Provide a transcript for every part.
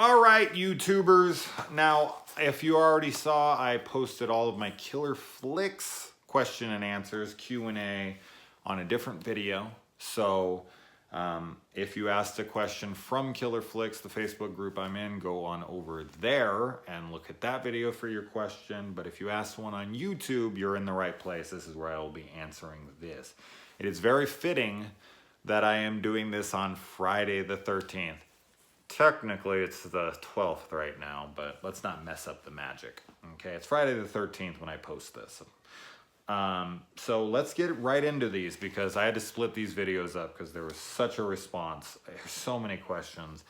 All right, YouTubers. Now, if you already saw, I posted all of my Killer Flicks question and answers, Q&A, on a different video. So if you asked a question from Killer Flicks, the Facebook group I'm in, go on over there and look at that video for your question. But if you asked one on YouTube, you're in the right place. This is where I will be answering this. It is very fitting that I am doing this on Friday the 13th. Technically, it's the 12th right now, but let's not mess up the magic. Okay, it's Friday the 13th when I post this. So let's get right into these because I had to split these videos up because there was such a response. There's so many questions.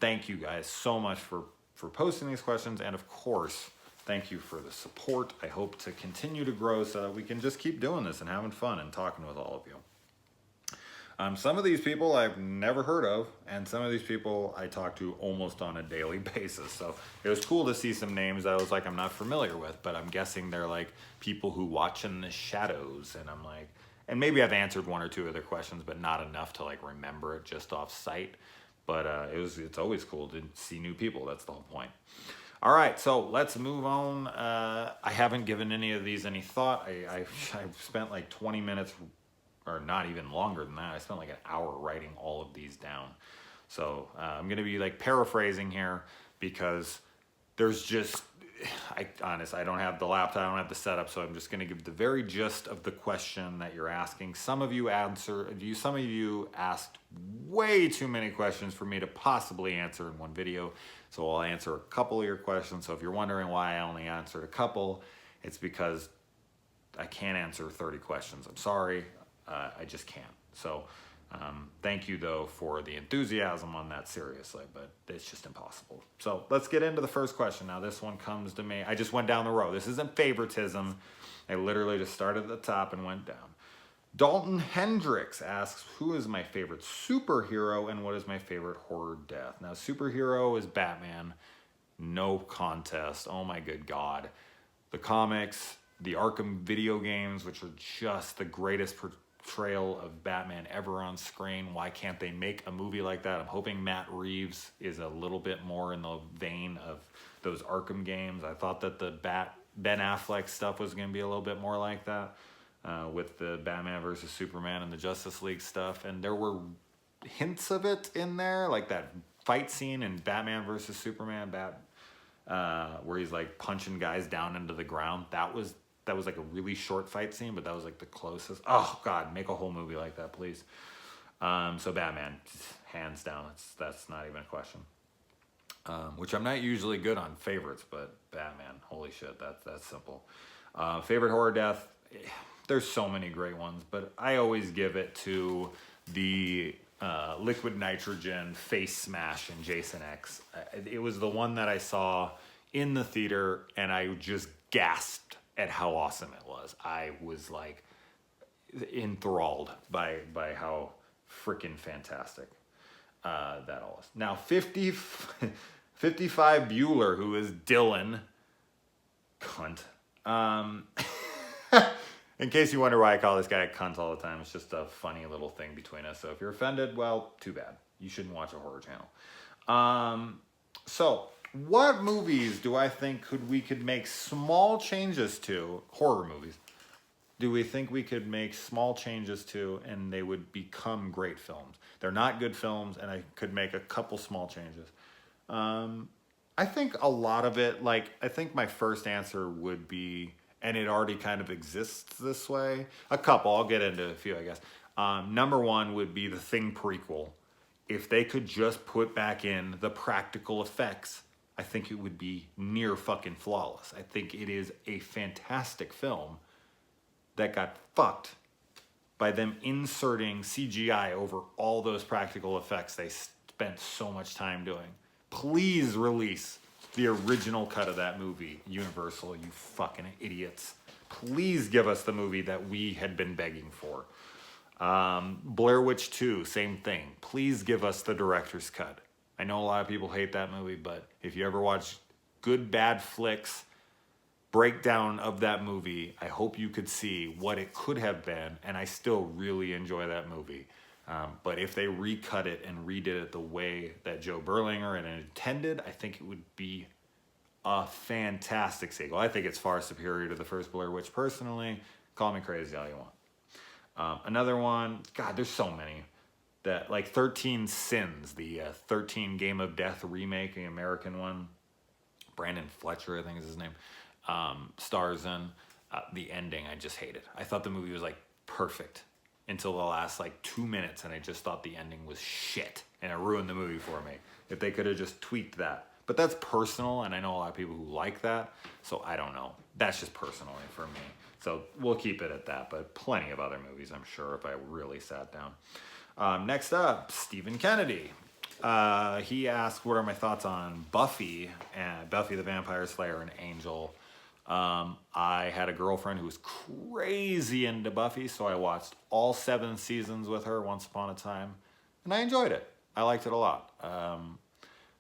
Thank you guys so much for posting these questions, and of course, thank you for the support. I hope to continue to grow so that we can just keep doing this and having fun and talking with all of you. Some of these people I've never heard of, and some of these people I talk to almost on a daily basis. So it was cool to see some names that I was like, I'm not familiar with, but I'm guessing they're like people who watch in the shadows. And I'm like, and maybe I've answered one or two of their questions, but not enough to like remember it just off sight. But it's always cool to see new people. That's the whole point. All right, so let's move on. I haven't given any of these any thought. I've spent like 20 minutes or not even longer than that. I spent like an hour writing all of these down. So I'm gonna be like paraphrasing here because there's just, I don't have the laptop, I don't have the setup, so I'm just gonna give the very gist of the question that you're asking. Some of you asked way too many questions for me to possibly answer in one video. So I'll answer a couple of your questions. So if you're wondering why I only answered a couple, it's because I can't answer 30 questions. I'm sorry. I just can't. So thank you though for the enthusiasm on that, seriously, but it's just impossible. So let's get into the first question. Now this one comes to me. I just went down the row. This isn't favoritism. I literally just started at the top and went down. Dalton Hendricks asks, who is my favorite superhero and what is my favorite horror death? Now superhero is Batman. No contest. Oh my good God. The comics, the Arkham video games, which are just the greatest portrayal of Batman ever on screen. Why can't they make a movie like that? I'm hoping Matt Reeves is a little bit more in the vein of those Arkham games. I thought that the Ben Affleck stuff was going to be a little bit more like that with the Batman versus Superman and the Justice League stuff. And there were hints of it in there, like that fight scene in Batman versus Superman, where he's like punching guys down into the ground. That was like a really short fight scene, but that was like the closest. Oh God, make a whole movie like that, please. So Batman, hands down, that's not even a question. Which I'm not usually good on favorites, but Batman, holy shit, that's simple. Favorite horror death, there's so many great ones, but I always give it to the liquid nitrogen face smash in Jason X. It was the one that I saw in the theater, and I just gasped at how awesome it was. I was like enthralled by how freaking fantastic that all is. Now 55 Bueller, who is Dylan, cunt. In case you wonder why I call this guy a cunt all the time, it's just a funny little thing between us. So if you're offended, well, too bad. You shouldn't watch a horror channel. So what movies do I think we could make small changes to, horror movies, do we think we could make small changes to and they would become great films? They're not good films and I could make a couple small changes. I think a lot of it, like, I think my first answer would be, and it already kind of exists this way, a couple, I'll get into a few, I guess. Number one would be the Thing prequel. If they could just put back in the practical effects, I think it would be near fucking flawless. I think it is a fantastic film that got fucked by them inserting CGI over all those practical effects they spent so much time doing. Please release the original cut of that movie, Universal, you fucking idiots. Please give us the movie that we had been begging for. Blair Witch 2, same thing. Please give us the director's cut. I know a lot of people hate that movie, but if you ever watch Good Bad Flicks breakdown of that movie, I hope you could see what it could have been, and I still really enjoy that movie. But if they recut it and redid it the way that Joe Berlinger had intended, I think it would be a fantastic sequel. I think it's far superior to the first Blair Witch personally. Call me crazy all you want. Another one, God, there's so many. That, like 13 Sins, the 13 Game of Death remake, the American one. Brandon Fletcher, I think is his name, stars in. The ending, I just hated. I thought the movie was like perfect until the last like 2 minutes, and I just thought the ending was shit, and it ruined the movie for me. If they could have just tweaked that. But that's personal, and I know a lot of people who like that, so I don't know. That's just personally for me. So we'll keep it at that, but plenty of other movies, I'm sure, if I really sat down. Next up, Stephen Kennedy. He asked, what are my thoughts on Buffy and Buffy the Vampire Slayer and Angel? I had a girlfriend who was crazy into Buffy, so I watched all 7 seasons with her once upon a time, and I enjoyed it. I liked it a lot.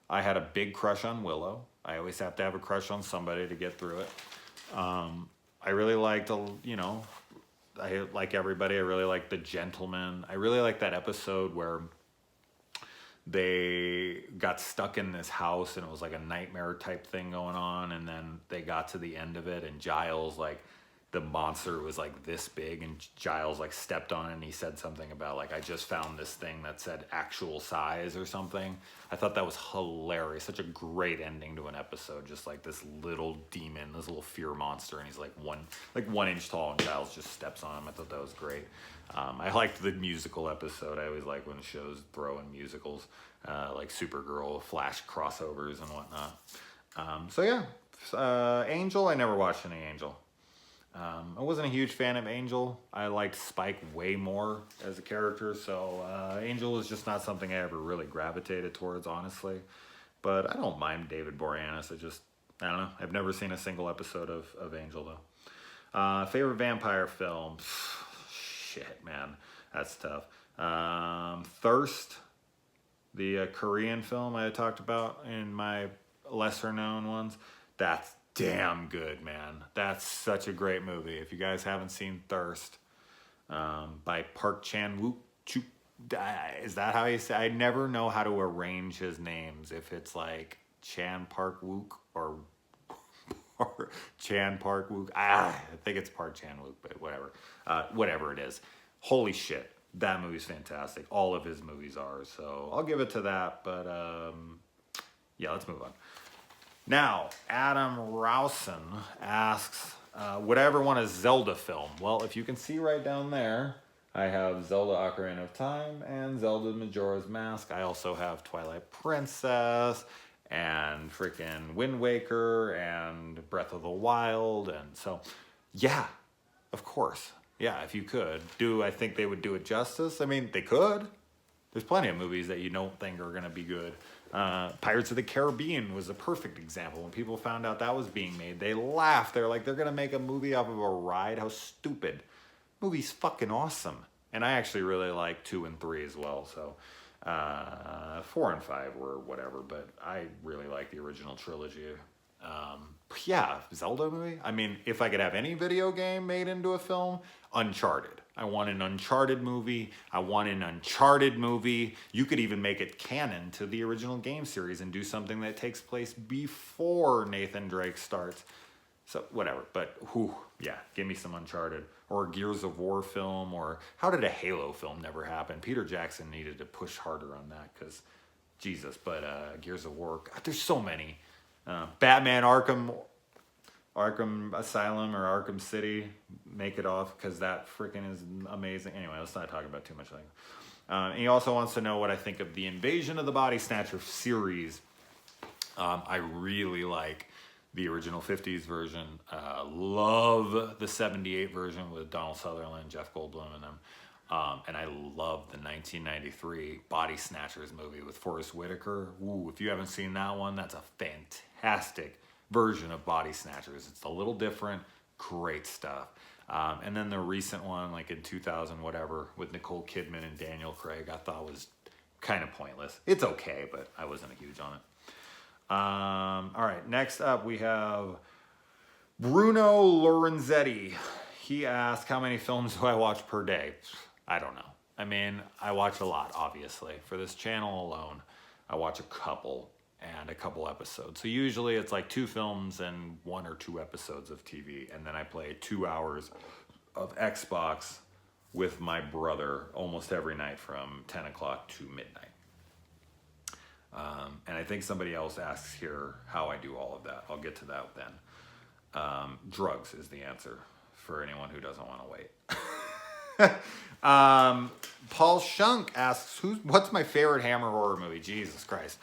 I had a big crush on Willow. I always have to have a crush on somebody to get through it. I really liked, I like everybody. I really liked The Gentleman. I really liked that episode where they got stuck in this house and it was like a nightmare type thing going on, and then they got to the end of it and Giles, like, the monster was like this big, and Giles like stepped on it and he said something about like, I just found this thing that said actual size or something. I thought that was hilarious. Such a great ending to an episode. Just like this little demon, this little fear monster, and he's like 1 inch tall, and Giles just steps on him. I thought that was great. I liked the musical episode. I always like when shows throw in musicals, like Supergirl, Flash crossovers and whatnot. So yeah, Angel, I never watched any Angel. I wasn't a huge fan of Angel. I liked Spike way more as a character, so Angel was just not something I ever really gravitated towards, honestly. But I don't mind David Boreanaz. I don't know. I've never seen a single episode of Angel, though. Favorite vampire film? Shit, man. That's tough. Thirst, the Korean film I had talked about in my lesser-known ones. That's damn good, man. That's such a great movie. If you guys haven't seen Thirst, by Park Chan-wook, is that how you say? I never know how to arrange his names. If it's like Chan Park Wook or Chan Park Wook. I think it's Park Chan Wook, but whatever. Whatever it is. Holy shit. That movie's fantastic. All of his movies are. So I'll give it to that. But yeah, let's move on. Now, Adam Rousen asks, would I ever want a Zelda film? Well, if you can see right down there, I have Zelda Ocarina of Time and Zelda Majora's Mask. I also have Twilight Princess and freaking Wind Waker and Breath of the Wild. And so, yeah, of course. Yeah, if you could. Do I think they would do it justice? I mean, they could. There's plenty of movies that you don't think are going to be good. Pirates of the Caribbean was a perfect example. When people found out that was being made, they laughed. They're like, they're going to make a movie off of a ride? How stupid. Movie's fucking awesome. And I actually really like 2 and 3 as well. So 4 and 5 were whatever, but I really like the original trilogy. Yeah, Zelda movie. I mean, if I could have any video game made into a film, Uncharted. I want an Uncharted movie. I want an Uncharted movie. You could even make it canon to the original game series and do something that takes place before Nathan Drake starts. So, whatever. But, yeah, give me some Uncharted. Or a Gears of War film. Or how did a Halo film never happen? Peter Jackson needed to push harder on that because, Jesus. But Gears of War, God, there's so many. Batman Arkham Asylum or Arkham City, make it off because that freaking is amazing. Anyway, let's not talk about too much. And he also wants to know what I think of the Invasion of the Body Snatchers series. I really like the original 50s version. Love the 78 version with Donald Sutherland, Jeff Goldblum, and them. And I love the 1993 Body Snatchers movie with Forrest Whitaker. Ooh, if you haven't seen that one, that's a fantastic version of Body Snatchers. It's a little different, great stuff. And then the recent one, like in 2000, whatever, with Nicole Kidman and Daniel Craig, I thought was kind of pointless. It's okay, but I wasn't a huge on it. All right, next up we have Bruno Lorenzetti. He asked, how many films do I watch per day? I don't know. I mean, I watch a lot, obviously. For this channel alone, I watch a couple episodes. So usually it's like 2 films and 1 or 2 episodes of TV. And then I play 2 hours of Xbox with my brother almost every night from 10 o'clock to midnight. And I think somebody else asks here how I do all of that. I'll get to that then. Drugs is the answer for anyone who doesn't want to wait. Paul Shunk asks, what's my favorite Hammer horror movie? Jesus Christ.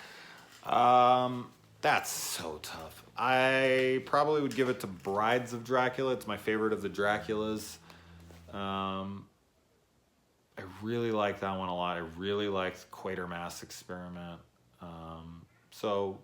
That's so tough. I probably would give it to Brides of Dracula. It's my favorite of the Draculas. I really like that one a lot. I really liked Quatermass Experiment. So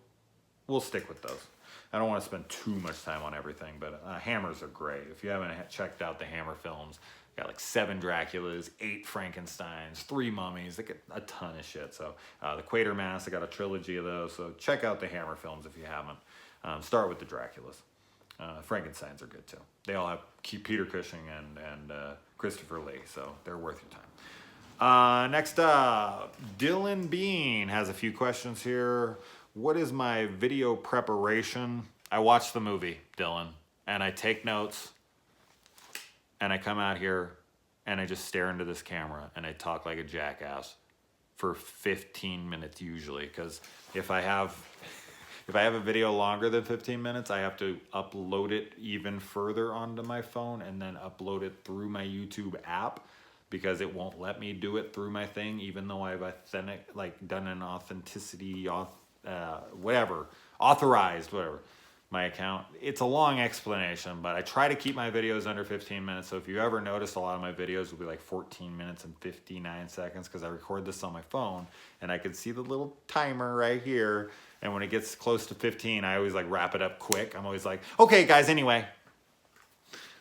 we'll stick with those. I don't want to spend too much time on everything, but Hammers are great. If you haven't checked out the Hammer films, got like 7 Draculas, 8 Frankensteins, 3 mummies. They get a ton of shit. So the Quatermass, I got a trilogy of those. So check out the Hammer films if you haven't. Start with the Draculas. Frankensteins are good too. They all have Peter Cushing and Christopher Lee, so they're worth your time. Next up, Dylan Bean has a few questions here. What is my video preparation? I watch the movie, Dylan, and I take notes, and I come out here, and I just stare into this camera, and I talk like a jackass for 15 minutes usually, because if I have a video longer than 15 minutes, I have to upload it even further onto my phone and then upload it through my YouTube app, because it won't let me do it through my thing, even though I've done an authorized my account. It's a long explanation, but I try to keep my videos under 15 minutes. So if you ever notice, a lot of my videos will be like 14 minutes and 59 seconds because I record this on my phone and I can see the little timer right here. And when it gets close to 15, I always like wrap it up quick. I'm always like, okay guys, anyway.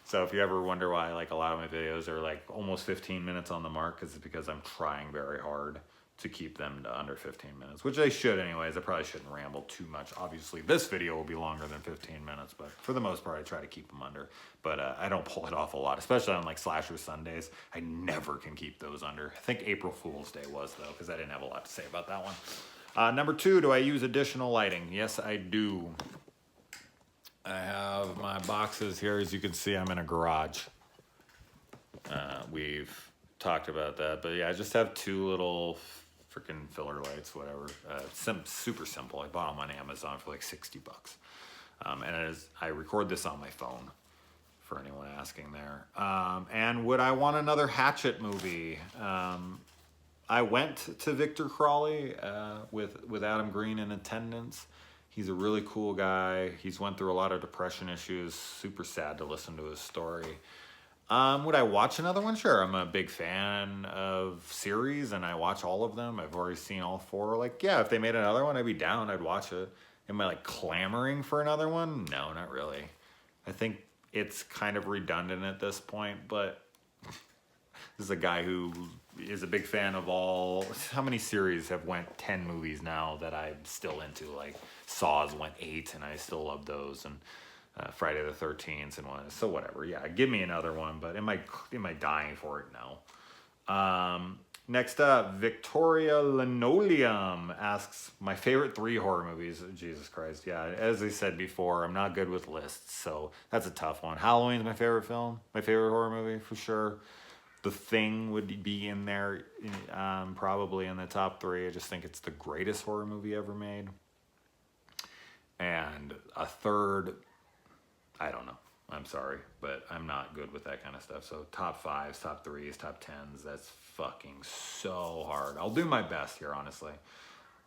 So if you ever wonder why like a lot of my videos are like almost 15 minutes on the mark, it's because I'm trying very hard to keep them to under 15 minutes, which I should anyways. I probably shouldn't ramble too much. Obviously, this video will be longer than 15 minutes, but for the most part, I try to keep them under. But I don't pull it off a lot, especially on like Slasher Sundays. I never can keep those under. I think April Fool's Day was, though, because I didn't have a lot to say about that one. Number 2, do I use additional lighting? Yes, I do. I have my boxes here. As you can see, I'm in a garage. We've talked about that, but yeah, I just have 2 little freaking filler lights, whatever. Super simple. I bought them on Amazon for like $60. And I record this on my phone, for anyone asking there. And would I want another Hatchet movie? I went to Victor Crawley with Adam Green in attendance. He's a really cool guy. He's went through a lot of depression issues. Super sad to listen to his story. Would I watch another one? Sure. I'm a big fan of series and I watch all of them. I've already seen all 4. Like, yeah, if they made another one, I'd be down. I'd watch it. Am I like clamoring for another one? No, not really. I think it's kind of redundant at this point, but this is a guy who is a big fan of all. How many series have went 10 movies now that I'm still into? Like Saws went 8 and I still love those. And Friday the 13th and one. So whatever. Yeah, give me another one, but am I dying for it? No. Next up, Victoria Linoleum asks, my favorite 3 horror movies. Jesus Christ. Yeah, as I said before, I'm not good with lists, so that's a tough one. Halloween's my favorite film, my favorite horror movie for sure. The Thing would be in there, probably in the top 3. I just think it's the greatest horror movie ever made. And a third, I don't know. I'm sorry, but I'm not good with that kind of stuff. So top 5s, top 3s, top 10s, that's fucking so hard. I'll do my best here, honestly.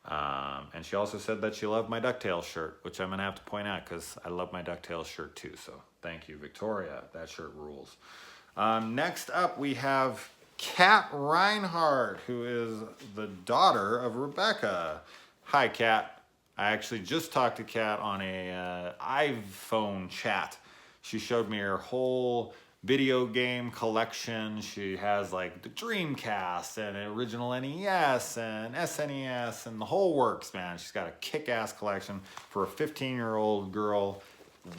And she also said that she loved my DuckTales shirt, which I'm going to have to point out because I love my DuckTales shirt too. So thank you, Victoria. That shirt rules. Next up, we have Kat Reinhardt, who is the daughter of Rebecca. Hi, Kat. I actually just talked to Kat on a iPhone chat. She showed me her whole video game collection. She has like the Dreamcast and an original NES and SNES and the whole works, man. She's got a kick-ass collection for a 15-year-old girl.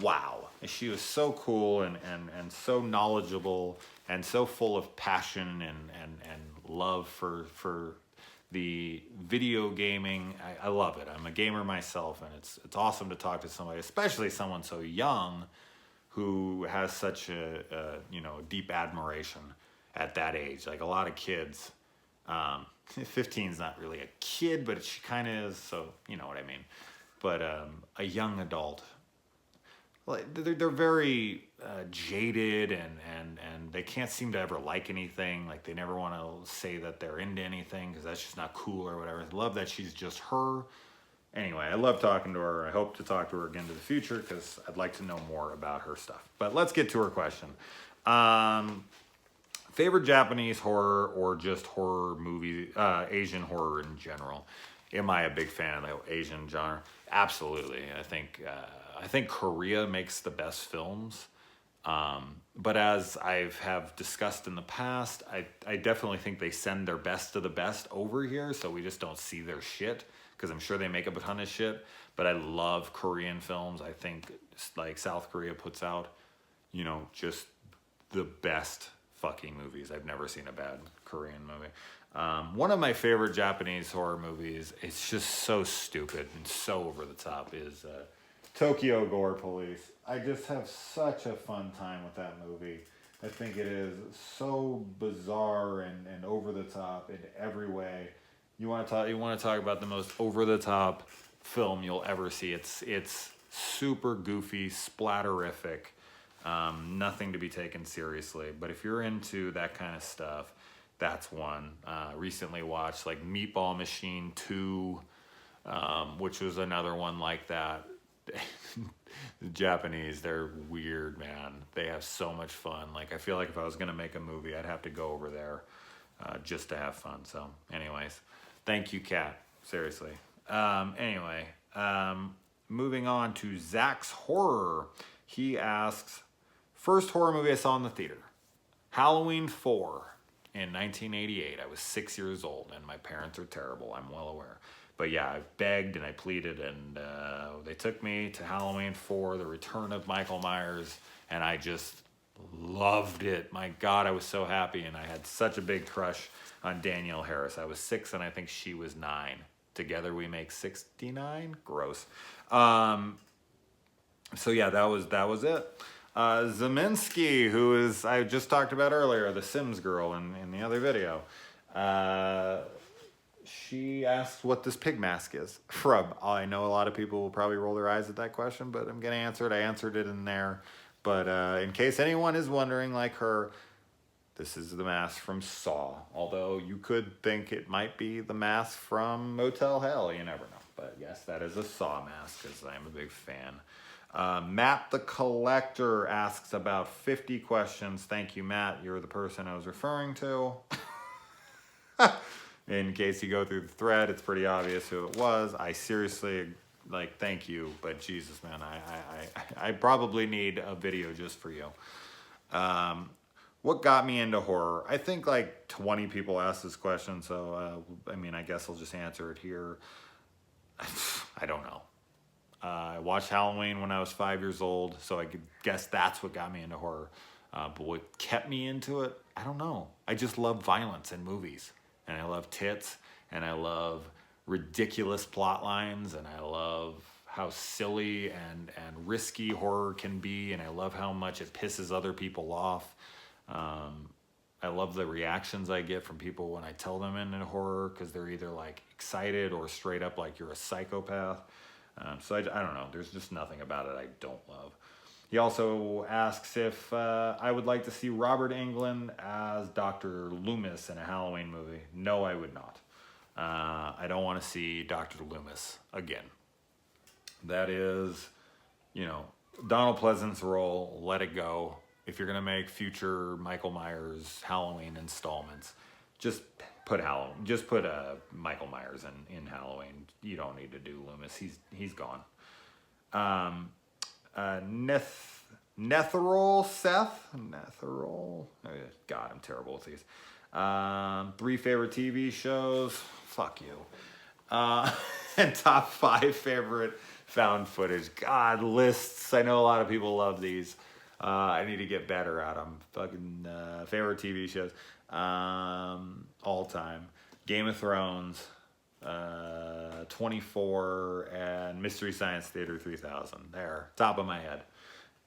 Wow. She was so cool and so knowledgeable and so full of passion and love for the video gaming. I love it. I'm a gamer myself, and it's awesome to talk to somebody, especially someone so young, who has such a deep admiration at that age. Like a lot of kids, 15 is not really a kid, but she kind of is, so you know what I mean. But a young adult, like they're very jaded and they can't seem to ever like anything. Like they never want to say that they're into anything because that's just not cool or whatever. I love that she's just her. Anyway, I love talking to her. I hope to talk to her again in the future because I'd like to know more about her stuff. But let's get to her question. Favorite Japanese horror or just horror movie, Asian horror in general? Am I a big fan of the Asian genre? Absolutely. I think Korea makes the best films. But as have discussed in the past, I definitely think they send their best of the best over here, so we just don't see their shit, because I'm sure they make up a ton of shit. But I love Korean films. I think like South Korea puts out, just the best fucking movies. I've never seen a bad Korean movie. One of my favorite Japanese horror movies, it's just so stupid and so over the top, is Tokyo Gore Police. I just have such a fun time with that movie. I think it is so bizarre and over the top in every way. You want to talk about the most over the top film you'll ever see. It's super goofy, splatterific, nothing to be taken seriously. But if you're into that kind of stuff, that's one. Recently watched like Meatball Machine 2, which was another one like that. The Japanese, they're weird, man. They have so much fun. Like I feel like if I was gonna make a movie, I'd have to go over there just to have fun. So anyways, thank you, Kat. Seriously. Moving on to Zach's Horror. He asks, first horror movie I saw in the theater, Halloween 4 in 1988. I was 6 years old, and my parents are terrible, I'm well aware. But yeah, I begged and I pleaded, and they took me to Halloween 4, The Return of Michael Myers, and I just loved it. My God, I was so happy, and I had such a big crush on Danielle Harris. I was 6, and I think she was 9. Together we make 69? Gross. So yeah, that was it. Zeminski, who is, I just talked about earlier, the Sims girl in the other video. She asked what this pig mask is from. I know a lot of people will probably roll their eyes at that question, but I'm going to answer it. I answered it in there. But in case anyone is wondering, like her, this is the mask from Saw. Although you could think it might be the mask from Motel Hell. You never know. But yes, that is a Saw mask because I'm a big fan. Matt the Collector asks about 50 questions. Thank you, Matt. You're the person I was referring to. In case you go through the thread, it's pretty obvious who it was. I seriously, thank you, but Jesus, man, I probably need a video just for you. What got me into horror? I think 20 people asked this question, so, I guess I'll just answer it here. I don't know. I watched Halloween when I was 5 years old, so I could guess that's what got me into horror. But what kept me into it, I don't know. I just love violence in movies. And I love tits, and I love ridiculous plot lines, and I love how silly and risky horror can be, and I love how much it pisses other people off. I love the reactions I get from people when I tell them into horror, because they're either excited or straight up like you're a psychopath. So I don't know. There's just nothing about it I don't love. He also asks if I would like to see Robert Englund as Dr. Loomis in a Halloween movie. No, I would not. I don't want to see Dr. Loomis again. That is, Donald Pleasance's role, let it go. If you're going to make future Michael Myers Halloween installments, just put Michael Myers in Halloween. You don't need to do Loomis. He's gone. Netherol Seth? Netherol? Oh, God, I'm terrible with these. 3 favorite TV shows? Fuck you. And top 5 favorite found footage. God, lists. I know a lot of people love these. I need to get better at them. Fucking favorite TV shows, all time. Game of Thrones, 24, and Mystery Science Theater 3000. There, top of my head.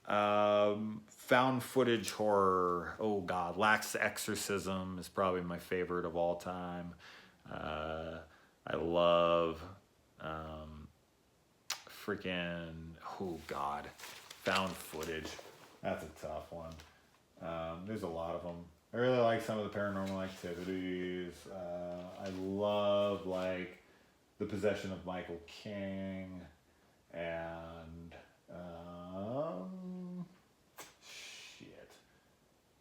Found footage horror. Oh God, Lax Exorcism is probably my favorite of all time. I love oh God, found footage. That's a tough one. There's a lot of them. I really like some of the Paranormal Activities. I love like The Possession of Michael King, and shit.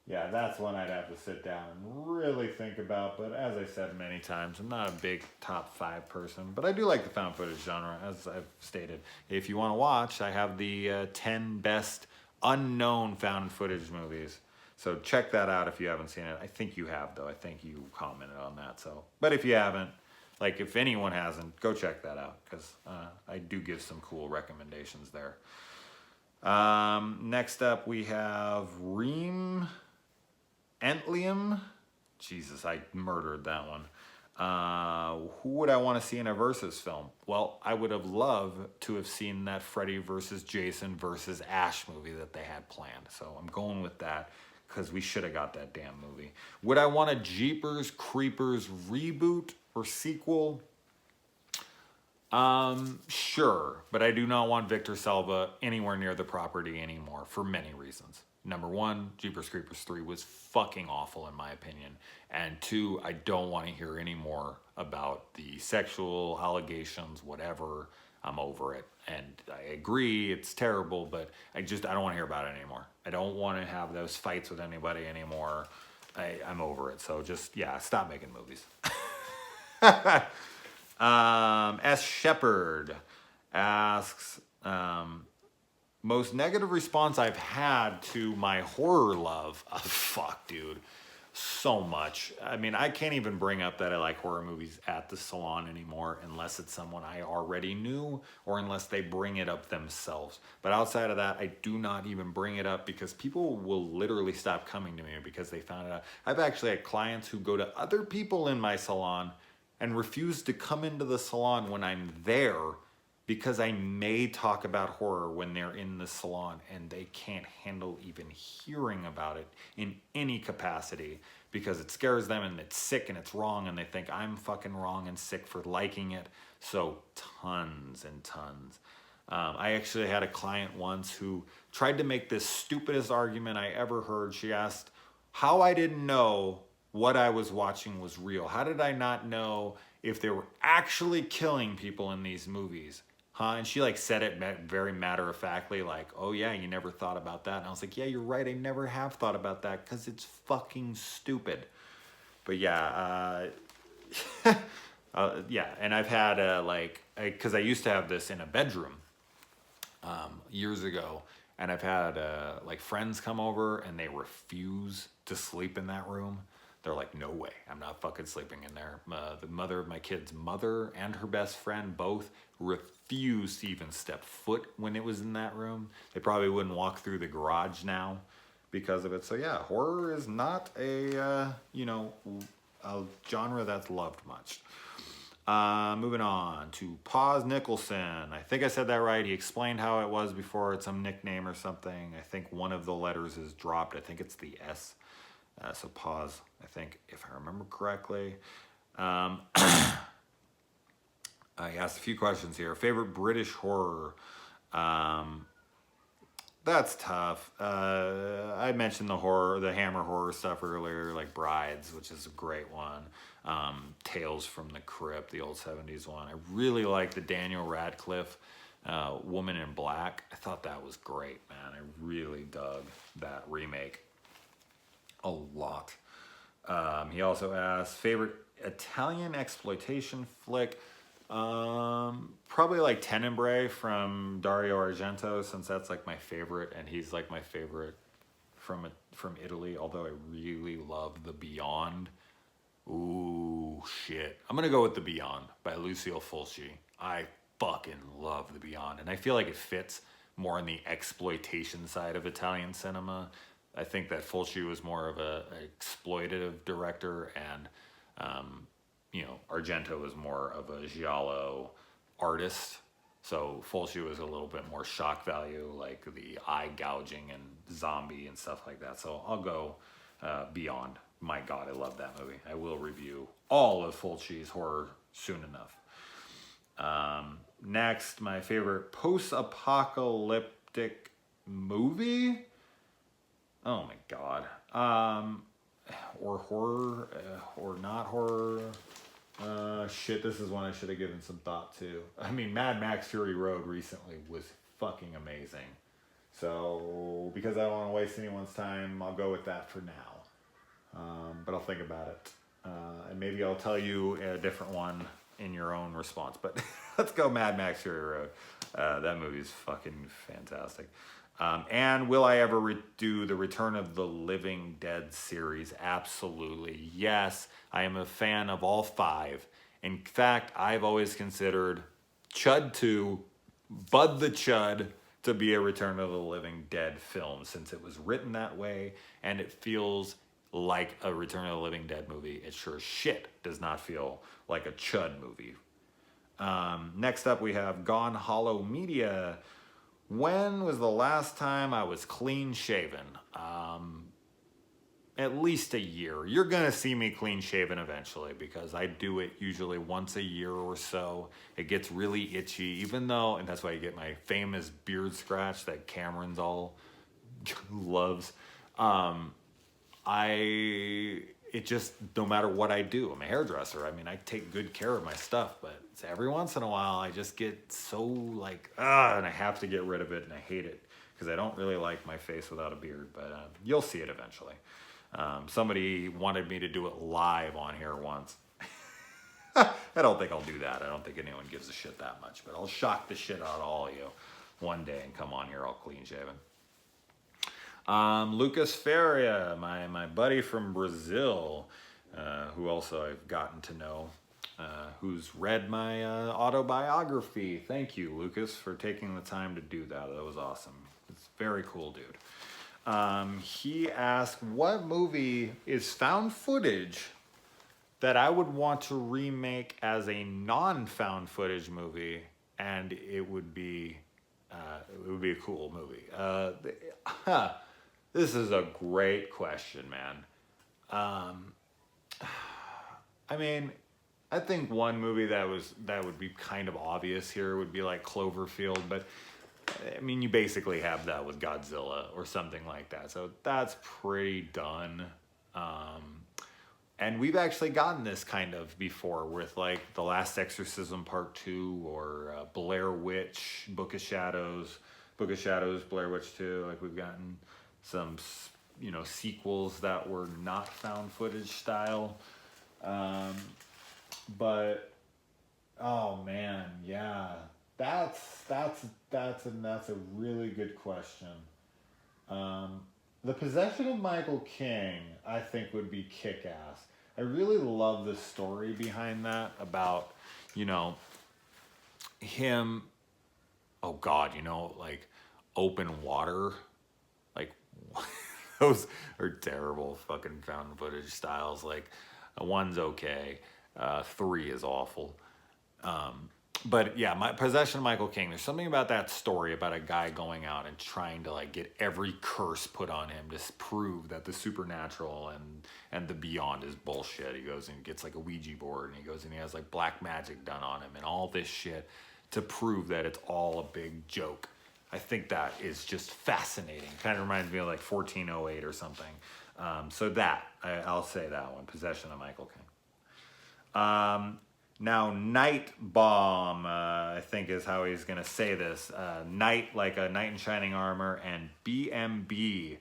Yeah, that's one I'd have to sit down and really think about. But as I said many times, I'm not a big top 5 person, but I do like the found footage genre, as I've stated. If you want to watch, I have the 10 best unknown found footage movies. So check that out if you haven't seen it. I think you have, though. I think you commented on that. So, but if you haven't, like if anyone hasn't, go check that out, because I do give some cool recommendations there. Next up, we have Reem Entlium. Jesus, I murdered that one. Who would I want to see in a versus film? Well, I would have loved to have seen that Freddy versus Jason versus Ash movie that they had planned. So I'm going with that, because we should have got that damn movie. Would I want a Jeepers Creepers reboot or sequel? Sure, but I do not want Victor Salva anywhere near the property anymore for many reasons. Number one, Jeepers Creepers 3 was fucking awful in my opinion. And 2, I don't want to hear any more about the sexual allegations, whatever. I'm over it. And I agree, it's terrible, but I don't want to hear about it anymore. I don't want to have those fights with anybody anymore. I'm over it. So just, yeah, stop making movies. S. Shepherd asks, most negative response I've had to my horror love. Oh, fuck, dude. So much. I mean, I can't even bring up that I like horror movies at the salon anymore unless it's someone I already knew or unless they bring it up themselves. But outside of that, I do not even bring it up because people will literally stop coming to me because they found it out. I've actually had clients who go to other people in my salon and refuse to come into the salon when I'm there because I may talk about horror when they're in the salon and they can't handle even hearing about it in any capacity because it scares them and it's sick and it's wrong and they think I'm fucking wrong and sick for liking it. So tons and tons. I actually had a client once who tried to make this stupidest argument I ever heard. She asked how I didn't know what I was watching was real. How did I not know if they were actually killing people in these movies? Huh? And she like said it very matter-of-factly, like, oh yeah, you never thought about that. And I was like, yeah, you're right. I never have thought about that because it's fucking stupid. But yeah, yeah. And I've had because I used to have this in a bedroom years ago. And I've had like friends come over and they refuse to sleep in that room. They're like, no way, I'm not fucking sleeping in there. The mother of my kid's mother and her best friend both refused to even step foot when it was in that room. They probably wouldn't walk through the garage now because of it. So yeah, horror is not a genre that's loved much. Moving on to Paz Nicholson. I think I said that right. He explained how it was before. It's some nickname or something. I think one of the letters is dropped. I think it's the S. So pause, I think, if I remember correctly. He asked a few questions here. Favorite British horror? That's tough. I mentioned the Hammer horror stuff earlier, like Brides, which is a great one. Tales from the Crypt, the old 70s one. I really like the Daniel Radcliffe Woman in Black. I thought that was great, man. I really dug that remake a lot. He also asked favorite Italian exploitation flick. Probably like Tenebrae from Dario Argento, since that's like my favorite, and he's like my favorite from Italy. Although I really love The Beyond. Ooh, shit! I'm gonna go with The Beyond by Lucio Fulci. I fucking love The Beyond, and I feel like it fits more on the exploitation side of Italian cinema. I think that Fulci was more of a exploitative director, and Argento was more of a giallo artist. So Fulci was a little bit more shock value, like the eye gouging and zombie and stuff like that. So I'll go Beyond. My God, I love that movie. I will review all of Fulci's horror soon enough. Next, my favorite post-apocalyptic movie. Oh my God. Or horror, or not horror. Shit, this is one I should have given some thought to. I mean, Mad Max Fury Road recently was fucking amazing. So, because I don't want to waste anyone's time, I'll go with that for now. But I'll think about it. And maybe I'll tell you a different one in your own response. But let's go Mad Max Fury Road. That movie's fucking fantastic. And will I ever do the Return of the Living Dead series? Absolutely. Yes, I am a fan of all 5. In fact, I've always considered Chud 2, Bud the Chud, to be a Return of the Living Dead film, since it was written that way and it feels like a Return of the Living Dead movie. It sure as shit does not feel like a Chud movie. Next up, we have Gone Hollow Media. When was the last time I was clean shaven? At least a year. You're gonna see me clean shaven eventually, because I do it usually once a year or so. It gets really itchy, even though, and that's why you get my famous beard scratch that Cameron's all loves. It just, no matter what I do, I'm a hairdresser. I mean, I take good care of my stuff, but every once in a while I just get so like, and I have to get rid of it, and I hate it because I don't really like my face without a beard, but you'll see it eventually. Somebody wanted me to do it live on here once. I don't think I'll do that. I don't think anyone gives a shit that much, but I'll shock the shit out of all of you one day and come on here all clean shaven. Lucas Faria, my buddy from Brazil, who also I've gotten to know, who's read my autobiography. Thank you, Lucas, for taking the time to do that. That was awesome. It's very cool, dude. He asked, what movie is found footage that I would want to remake as a non-found footage movie, and it would be a cool movie. This is a great question, man. I mean, I think one movie that would be kind of obvious here would be like Cloverfield, but I mean, you basically have that with Godzilla or something like that. So that's pretty done. And we've actually gotten this kind of before with like The Last Exorcism Part 2 or Blair Witch, Book of Shadows, Blair Witch 2. Like we've gotten some, sequels that were not found footage style. But, oh man, yeah. That's a really good question. The Possession of Michael King, I think, would be kick-ass. I really love the story behind that about, him, oh God, like open water. Like, those are terrible fucking found footage styles. Like, one's okay, 3 is awful. But yeah, my Possession of Michael King, there's something about that story about a guy going out and trying to like get every curse put on him to prove that the supernatural and the beyond is bullshit. He goes and gets like a Ouija board, and he goes and he has like black magic done on him and all this shit to prove that it's all a big joke. I think that is just fascinating. Kind of reminds me of like 1408 or something. So I'll say that one, Possession of Michael King. Now, Night Bomb, I think is how he's going to say this. Night, like a knight in shining armor, and BMB.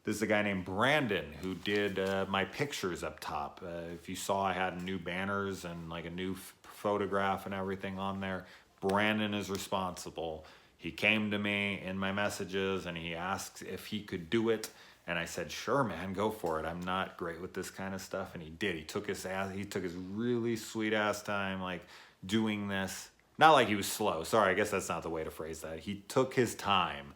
This is a guy named Brandon who did my pictures up top. If you saw, I had new banners and like a new photograph and everything on there. Brandon is responsible. He came to me in my messages and he asked if he could do it. And I said, sure, man, go for it. I'm not great with this kind of stuff. And he did. He took his really sweet ass time, like doing this. not like he was slow. Sorry, I guess that's not the way to phrase that. He took his time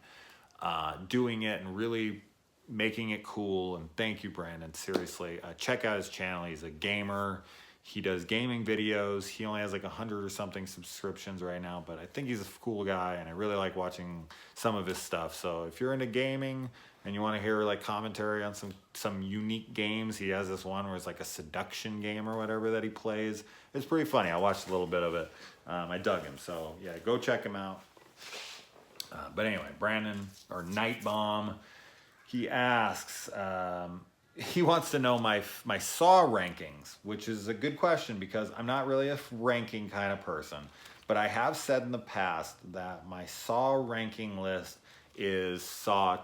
doing it and really making it cool. And thank you, Brandon. Seriously, check out his channel. He's a gamer. He does gaming videos. He only has like 100 or something subscriptions right now, but I think he's a cool guy, and I really like watching some of his stuff. So if you're into gaming and you want to hear like commentary on some unique games, he has this one where it's like a seduction game or whatever that he plays. It's pretty funny. I watched a little bit of it. I dug him. So yeah, go check him out. But anyway, Brandon, or Night Bomb, he asks, he wants to know my Saw rankings, which is a good question because I'm not really a ranking kind of person. But I have said in the past that my Saw ranking list is Saw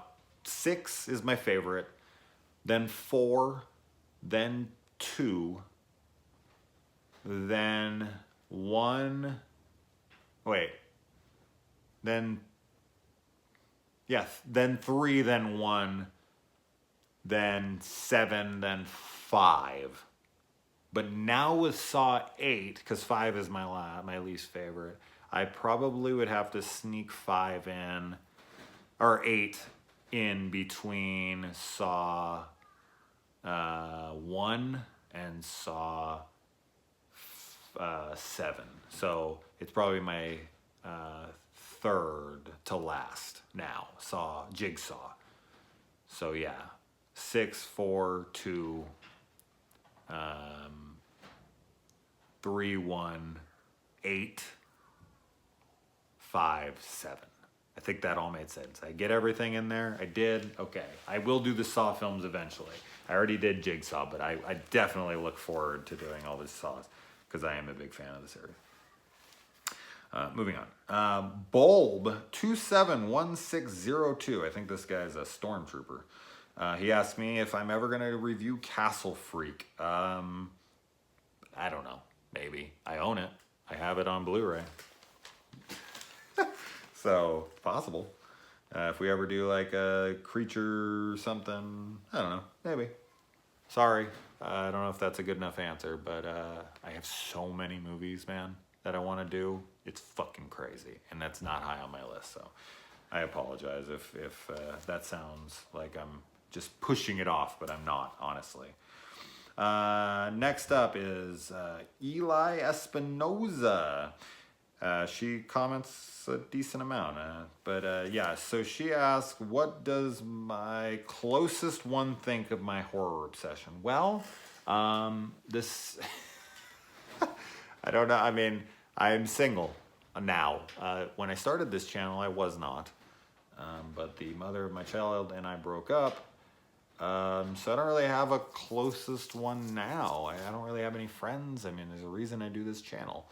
6 is my favorite, then 4, then 2, then 1, then 3, then 1, then 7, then 5. But now with Saw 8, because 5 is my least favorite, I probably would have to sneak 5 in, or 8 in between Saw 1 and Saw 7. So it's probably my third to last now, Jigsaw. So yeah, 6, 4, 2, 3, 1, 8, 5, 7. I think that all made sense. I get everything in there? I did? Okay. I will do the Saw films eventually. I already did Jigsaw, but I definitely look forward to doing all the Saws because I am a big fan of the series. Moving on. Bulb271602. I think this guy's a stormtrooper. He asked me if I'm ever going to review Castle Freak. I don't know. Maybe. I own it. I have it on Blu-ray. So, possible. If we ever do like a creature or something, I don't know. Maybe. Sorry. I don't know if that's a good enough answer, but I have so many movies, man, that I want to do. It's fucking crazy. And that's not high on my list, so I apologize if that sounds like I'm just pushing it off, but I'm not, honestly. Next up is Eli Espinoza. She comments a decent amount, yeah, so she asks, what does my closest one think of my horror obsession? Well, this, I don't know, I mean, I'm single now. When I started this channel, I was not, but the mother of my child and I broke up, so I don't really have a closest one now. I don't really have any friends. I mean, there's a reason I do this channel.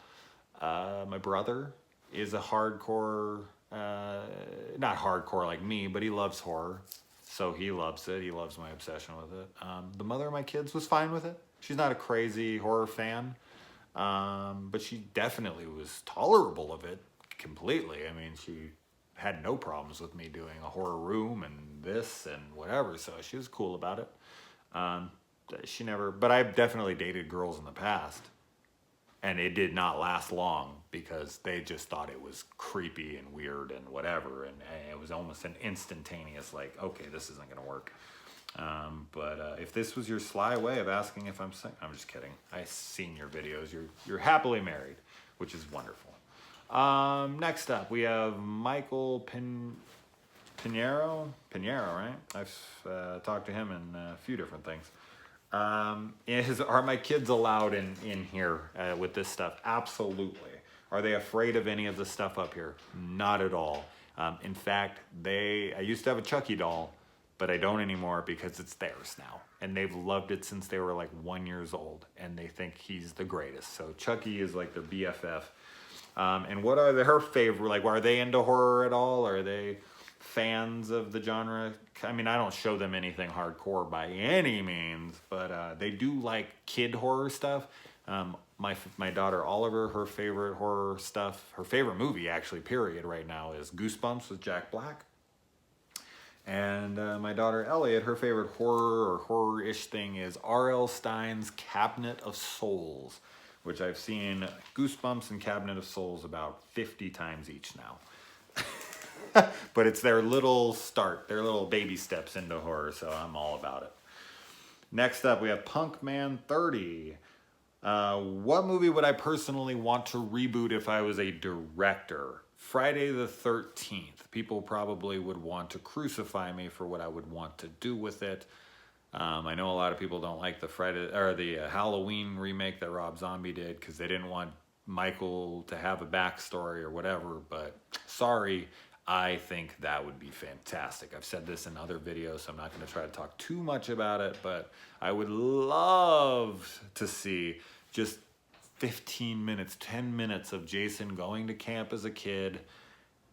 My brother is a hardcore, not hardcore like me, but he loves horror. So he loves it. He loves my obsession with it. The mother of my kids was fine with it. She's not a crazy horror fan, but she definitely was tolerable of it completely. I mean, she had no problems with me doing a horror room and this and whatever. So she was cool about it. But I've definitely dated girls in the past. And it did not last long because they just thought it was creepy and weird and whatever. And it was almost an instantaneous, like, okay, this isn't going to work. But if this was your sly way of asking if I'm single, I'm just kidding. I've seen your videos. You're happily married, which is wonderful. Next up, we have Michael Pinheiro, right? I've talked to him in a few different things. Are my kids allowed in here with this stuff? Absolutely. Are they afraid of any of the stuff up here? Not at all. In fact, I used to have a Chucky doll, but I don't anymore because it's theirs now. And they've loved it since they were like 1 year old, and they think he's the greatest. So Chucky is like their BFF. And what are her favorite, like, are they into horror at all? Are they fans of the genre? I mean, I don't show them anything hardcore by any means, but they do like kid horror stuff. My daughter Oliver, her favorite horror stuff, her favorite movie actually, period, right now is Goosebumps with Jack Black. And my daughter Elliot, her favorite horror or horror-ish thing is R.L. Stein's Cabinet of Souls, which I've seen Goosebumps and Cabinet of Souls about 50 times each now. But it's their little start, their little baby steps into horror, so I'm all about it. Next up, we have Punk Man 30. What movie would I personally want to reboot if I was a director? Friday the 13th. People probably would want to crucify me for what I would want to do with it. I know a lot of people don't like the Halloween remake that Rob Zombie did because they didn't want Michael to have a backstory or whatever, but sorry, I think that would be fantastic. I've said this in other videos, so I'm not going to try to talk too much about it, but I would love to see just 15 minutes, 10 minutes of Jason going to camp as a kid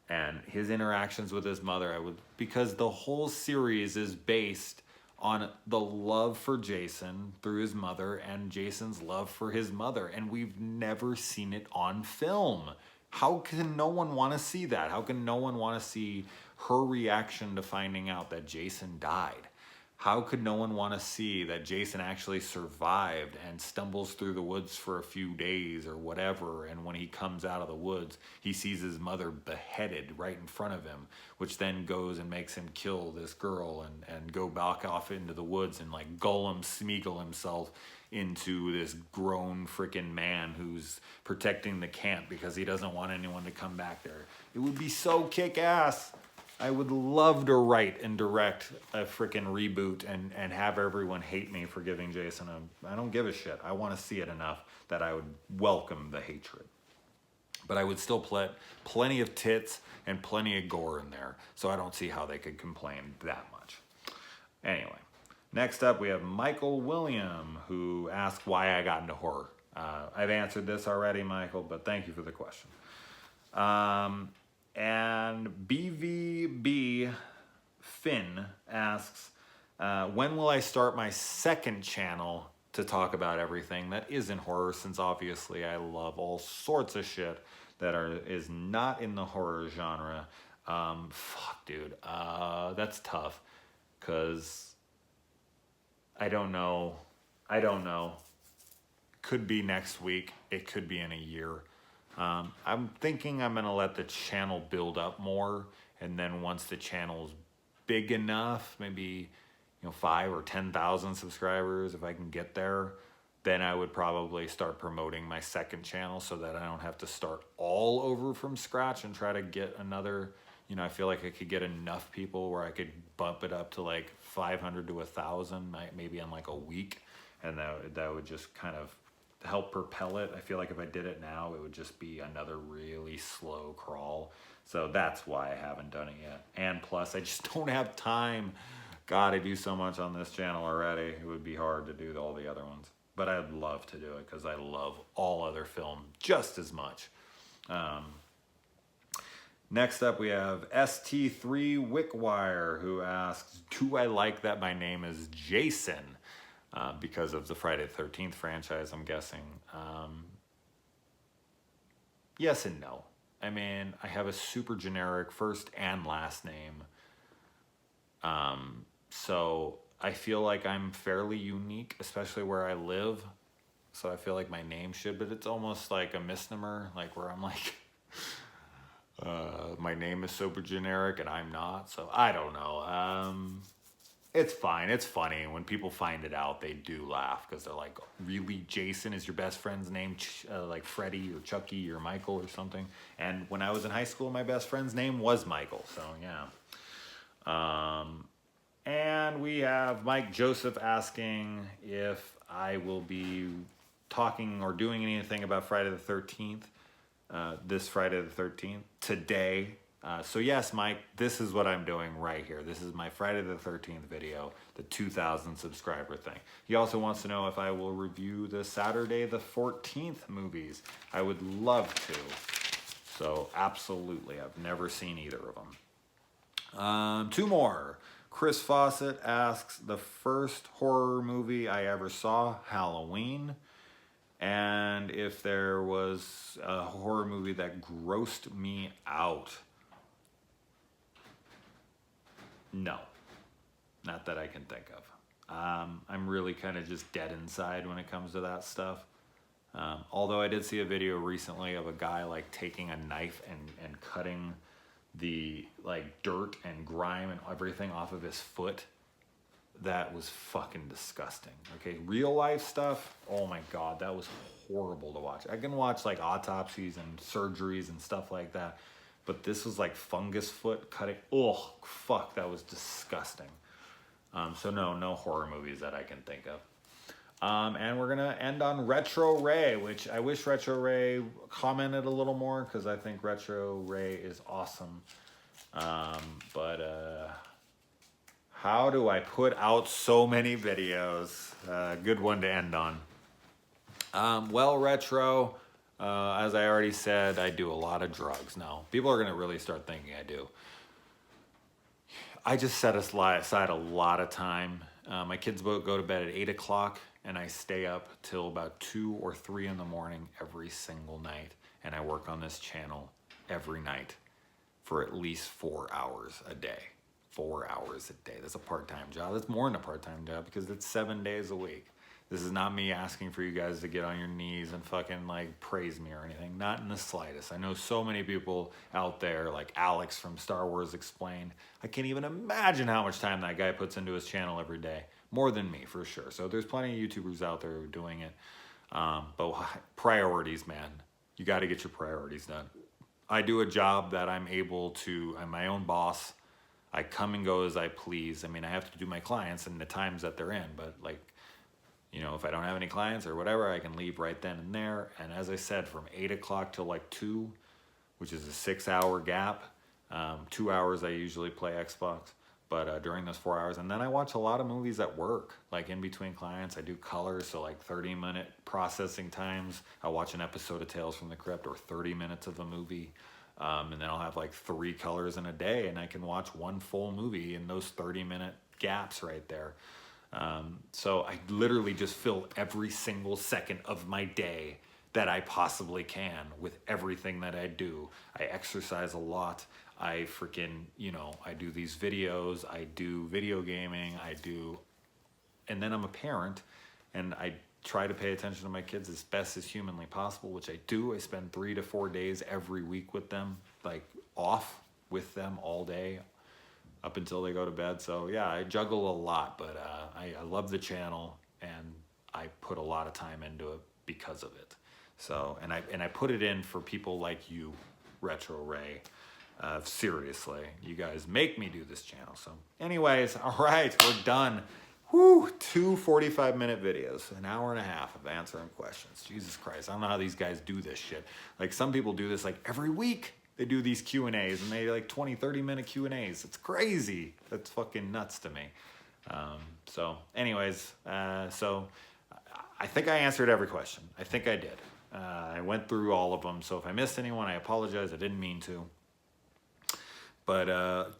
and his interactions with his mother. Because the whole series is based on the love for Jason through his mother and Jason's love for his mother, and we've never seen it on film. How can no one want to see that? How can no one want to see her reaction to finding out that Jason died? How could no one want to see that Jason actually survived and stumbles through the woods for a few days or whatever, and when he comes out of the woods, he sees his mother beheaded right in front of him, which then goes and makes him kill this girl and go back off into the woods and like Gollum Smeagol himself into this grown freaking man who's protecting the camp because he doesn't want anyone to come back there. It would be so kick-ass. I would love to write and direct a freaking reboot and have everyone hate me for giving Jason I don't give a shit. I want to see it enough that I would welcome the hatred. But I would still put plenty of tits and plenty of gore in there, so I don't see how they could complain that much. Anyway. Next up, we have Michael William, who asked why I got into horror. I've answered this already, Michael, but thank you for the question. And BVB Finn asks, when will I start my second channel to talk about everything that isn't horror, since obviously I love all sorts of shit that is not in the horror genre. Fuck, dude. That's tough, because I don't know. Could be next week. It could be in a year. I'm thinking I'm going to let the channel build up more. And then once the channel's big enough, maybe 5 or 10,000 subscribers, if I can get there, then I would probably start promoting my second channel so that I don't have to start all over from scratch and try to get another. I feel like I could get enough people where I could bump it up to like 500 to 1,000, maybe in like a week. And that would just kind of help propel it. I feel like if I did it now, it would just be another really slow crawl. So that's why I haven't done it yet. And plus, I just don't have time. God, I do so much on this channel already. It would be hard to do all the other ones. But I'd love to do it because I love all other film just as much. Next up, we have ST3 Wickwire, who asks, do I like that my name is Jason? Because of the Friday the 13th franchise, I'm guessing. Yes and no. I mean, I have a super generic first and last name. So I feel like I'm fairly unique, especially where I live. So I feel like my name should, but it's almost like a misnomer, like where I'm like... my name is super generic and I'm not, so I don't know. It's fine. It's funny. When people find it out, they do laugh because they're like, really, Jason is your best friend's name? Like Freddie or Chucky or Michael or something. And when I was in high school, my best friend's name was Michael, so yeah. And we have Mike Joseph asking if I will be talking or doing anything about Friday the 13th. This Friday the 13th, today. So yes, Mike, this is what I'm doing right here. This is my Friday the 13th video, the 2,000 subscriber thing. He also wants to know if I will review the Saturday the 14th movies. I would love to. So absolutely, I've never seen either of them. Two more. Chris Fawcett asks, the first horror movie I ever saw, Halloween. And if there was a horror movie that grossed me out. No, not that I can think of. I'm really kind of just dead inside when it comes to that stuff. Although I did see a video recently of a guy like taking a knife and cutting the like dirt and grime and everything off of his foot. That was fucking disgusting. Okay, real life stuff, oh my God, that was horrible to watch. I can watch like autopsies and surgeries and stuff like that, but this was like fungus foot cutting. Oh, fuck, that was disgusting. So no horror movies that I can think of. And we're gonna end on Retro Ray, which I wish Retro Ray commented a little more because I think Retro Ray is awesome. How do I put out so many videos? Good one to end on. Well, Retro, as I already said, I do a lot of drugs now. People are gonna really start thinking I do. I just set aside a lot of time. My kids both go to bed at 8 o'clock and I stay up till about 2 or 3 in the morning every single night. And I work on this channel every night for at least 4 hours a day. 4 hours a day. That's a part-time job. That's more than a part-time job because it's 7 days a week. This is not me asking for you guys to get on your knees and fucking like praise me or anything. Not in the slightest. I know so many people out there like Alex from Star Wars Explained. I can't even imagine how much time that guy puts into his channel every day. More than me, for sure. So there's plenty of YouTubers out there who are doing it. But priorities, man. You got to get your priorities done. I do a job that I'm my own boss. I come and go as I please. I mean, I have to do my clients and the times that they're in, but like, you know, if I don't have any clients or whatever, I can leave right then and there. And as I said, from 8 o'clock till like 2, which is a 6-hour gap, 2 hours I usually play Xbox, but during those 4 hours. And then I watch a lot of movies at work, like in between clients. I do colors, so like 30-minute processing times. I watch an episode of Tales from the Crypt or 30 minutes of a movie. And then I'll have like 3 colors in a day and I can watch one full movie in those 30-minute gaps right there. So I literally just fill every single second of my day that I possibly can with everything that I do. I exercise a lot. I freaking, I do these videos, I do video gaming, and then I'm a parent and I try to pay attention to my kids as best as humanly possible, which I do. I spend 3 to 4 days every week with them, like off with them all day up until they go to bed. So yeah, I juggle a lot, but I love the channel and I put a lot of time into it because of it. So, and I put it in for people like you, Retro Ray. Seriously, you guys make me do this channel. So anyways, all right, we're done. Whew, 2 45-minute videos, an hour and a half of answering questions. Jesus Christ, I don't know how these guys do this shit. Like some people do this like every week. They do these Q&As and they like 20, 30-minute Q&As. It's crazy. That's fucking nuts to me. So anyways, so I think I answered every question. I think I did. I went through all of them. So if I missed anyone, I apologize. I didn't mean to. But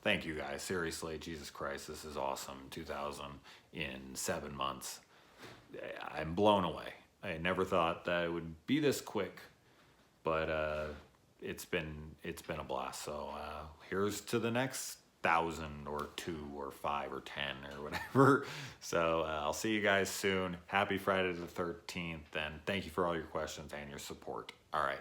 thank you guys. Seriously, Jesus Christ, this is awesome. 2,000 in 7 months. I'm blown away. I never thought that it would be this quick, but it's been a blast. So here's to the next 1,000 or 2 or 5 or 10 or whatever. So I'll see you guys soon. Happy Friday the 13th, and thank you for all your questions and your support. All right.